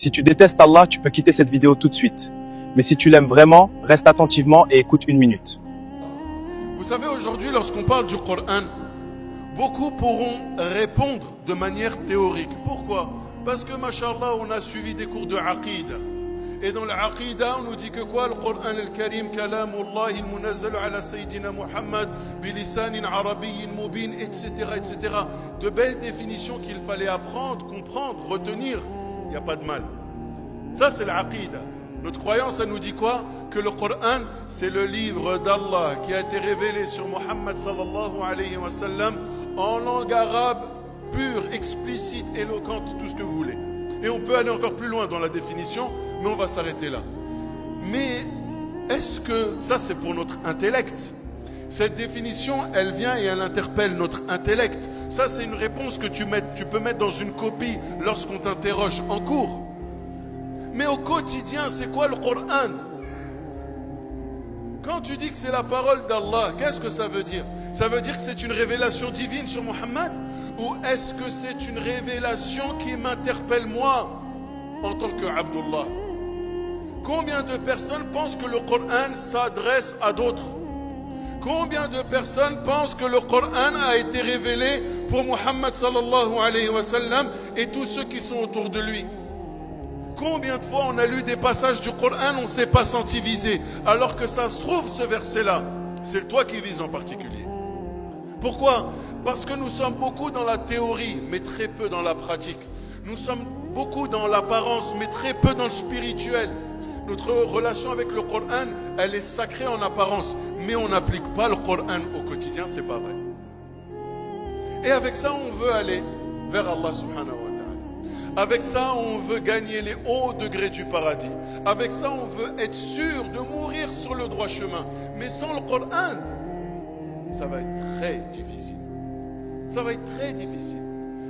Si tu détestes Allah, tu peux quitter cette vidéo tout de suite. Mais si tu l'aimes vraiment, reste attentivement et écoute une minute. Vous savez, aujourd'hui, lorsqu'on parle du Coran, beaucoup pourront répondre de manière théorique. Pourquoi? Parce que, mashallah, on a suivi des cours de Aqida. Et dans l'Aqida, on nous dit que quoi? Le Coran al-Karim, Kalamullah, il-Munazzal ala Sayyidina Muhammad, bilisanin arabiyyin mubin, etc., etc. De belles définitions qu'il fallait apprendre, comprendre, retenir. Il n'y a pas de mal. Ça, c'est l'Aqida. Notre croyance, elle nous dit quoi? Que le Coran, c'est le livre d'Allah qui a été révélé sur Muhammad sallallahu alayhi wa sallam en langue arabe pure, explicite, éloquente, tout ce que vous voulez. Et on peut aller encore plus loin dans la définition, mais on va s'arrêter là. Mais est-ce que ça, c'est pour notre intellect? Cette définition, elle vient et elle interpelle notre intellect. Ça, c'est une réponse que tu peux mettre dans une copie lorsqu'on t'interroge en cours. Mais au quotidien, c'est quoi le Coran? Quand tu dis que c'est la parole d'Allah, qu'est-ce que ça veut dire? Ça veut dire que c'est une révélation divine sur Muhammad? Ou est-ce que c'est une révélation qui m'interpelle moi en tant que Abdullah? Combien de personnes pensent que le Coran s'adresse à d'autres? Combien de personnes pensent que le Coran a été révélé pour Muhammad sallallahu alayhi wa sallam et tous ceux qui sont autour de lui? Combien de fois on a lu des passages du Coran, on ne s'est pas senti visé, alors que ça se trouve, ce verset-là, c'est toi qui vises en particulier. Pourquoi? Parce que nous sommes beaucoup dans la théorie, mais très peu dans la pratique. Nous sommes beaucoup dans l'apparence, mais très peu dans le spirituel. Notre relation avec le Coran, elle est sacrée en apparence, mais on n'applique pas le Coran au quotidien, c'est pas vrai. Et avec ça, on veut aller vers Allah subhanahu wa ta'ala. Avec ça, on veut gagner les hauts degrés du paradis. Avec ça, on veut être sûr de mourir sur le droit chemin. Mais sans le Coran, ça va être très difficile. Ça va être très difficile.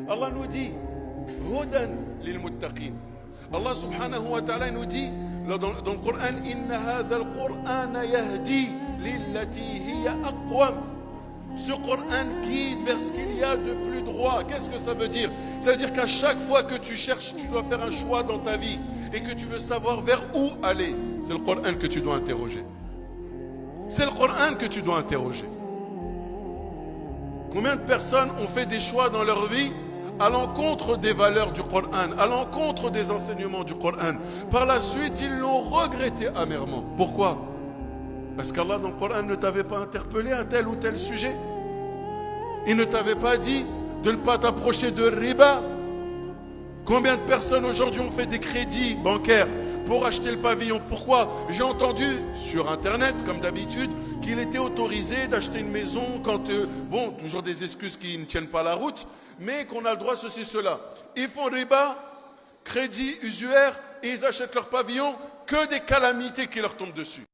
Allah nous dit Hudan lil muttaqin. Allah subhanahu wa ta'ala nous dit dans le Coran, Inna hadha al-Qur'ana yahdi lillati hiya aqwam. Ce Coran guide vers ce qu'il y a de plus droit. Qu'est-ce que ça veut dire? Ça veut dire qu'à chaque fois que tu cherches, tu dois faire un choix dans ta vie et que tu veux savoir vers où aller. C'est le Coran que tu dois interroger. C'est le Coran que tu dois interroger. Combien de personnes ont fait des choix dans leur vie à l'encontre des valeurs du Coran, à l'encontre des enseignements du Coran? Par la suite, ils l'ont regretté amèrement. Pourquoi? Parce qu'Allah dans le Coran ne t'avait pas interpellé à tel ou tel sujet. Il ne t'avait pas dit de ne pas t'approcher de riba. Combien de personnes aujourd'hui ont fait des crédits bancaires pour acheter le pavillon? Pourquoi? J'ai entendu sur Internet, comme d'habitude, qu'il était autorisé d'acheter une maison quand, bon, toujours des excuses qui ne tiennent pas la route, mais qu'on a le droit ceci, cela. Ils font riba, crédit usuaire, et ils achètent leur pavillon, que des calamités qui leur tombent dessus.